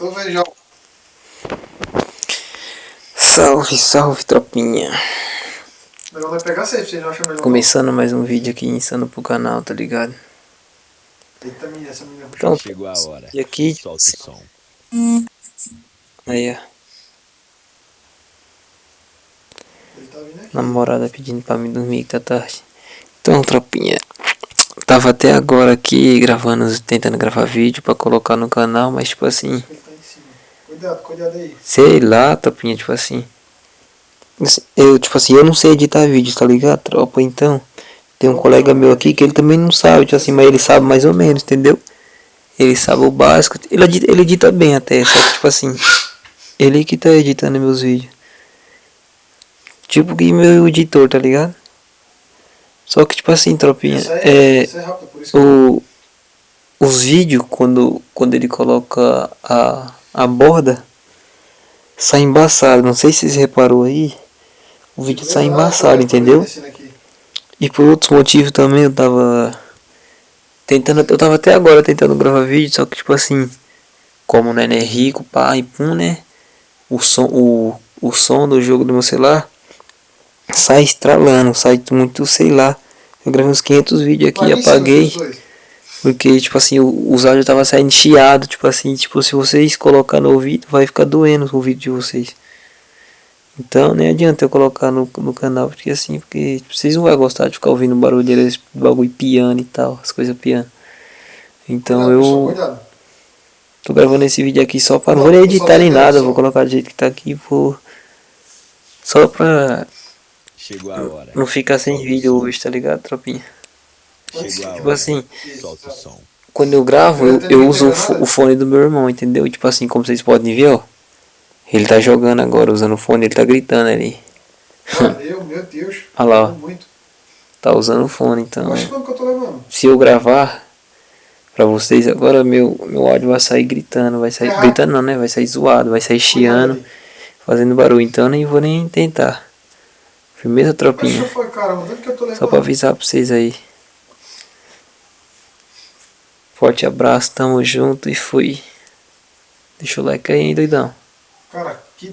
Tô vendo já. Salve, salve, tropinha. Melhor vai pegar safe, você não acha melhor? Começando mais um vídeo aqui, insano pro canal, tá ligado? Eita, menina, essa menina puxou. Então, Chegou a hora. e aqui, Solta o som. aí, ó, Ele tá vindo aqui. namorada pedindo pra mim dormir que tá tarde. Então, tropinha, tava até agora aqui gravando, tentando gravar vídeo pra colocar no canal, mas tipo assim, Ele tá em cima. Cuidado aí. sei lá, tropinha, tipo assim, eu não sei editar vídeo, tá ligado, tropa? Então, tem um colega meu aqui que ele também não sabe, tipo assim, mas ele sabe mais ou menos, entendeu? Ele sabe o básico, ele edita bem até, só que tipo assim, ele que tá editando meus vídeos. Tipo que meu editor, tá ligado? Só que tipo assim, tropinha, Isso é rápido, por isso que os vídeos, quando ele coloca a borda, sai embaçado. Não sei se vocês reparou aí, o vídeo sai embaçado, entendeu? E por outros motivos também eu tava até agora tentando gravar vídeo, só que tipo assim, como o Nenê é rico, pá, e pum, né? O som do jogo do meu celular sai estralando, sai muito, sei lá. Eu gravei uns 500 vídeos aqui e apaguei. Porque, tipo assim, os áudios tava saindo chiado, tipo assim, tipo, se vocês colocar no ouvido, vai ficar doendo o vídeo de vocês. Então, nem adianta eu colocar no canal, porque assim, porque vocês não vão gostar de ficar ouvindo barulho desse bagulho piano e tal, as coisas piano. Então cuidado. tô gravando esse vídeo aqui só pra, não vou nem editar nem nada, vou colocar do jeito que tá aqui, vou só pra Chegou a hora. não ficar sem Solta o vídeo som. hoje, tá ligado, tropinha? Chegou a Tipo hora. assim, Solta o som. quando eu gravo, eu uso o fone do meu irmão, entendeu? Tipo assim, como vocês podem ver, ó. Ele tá jogando agora, usando o fone, ele tá gritando ali. Meu Deus. Olha lá, ó. Muito. Tá usando o fone, então. Acho que eu tô levando. Se eu gravar pra vocês agora, meu áudio vai sair gritando, vai sair. Gritando não, né? Vai sair zoado, vai sair chiando, fazendo barulho. Então nem vou nem tentar. Firmeza, tropinha. Só pra avisar pra vocês aí. Forte abraço, tamo junto e fui. Deixa o like aí, hein, doidão. Cara, que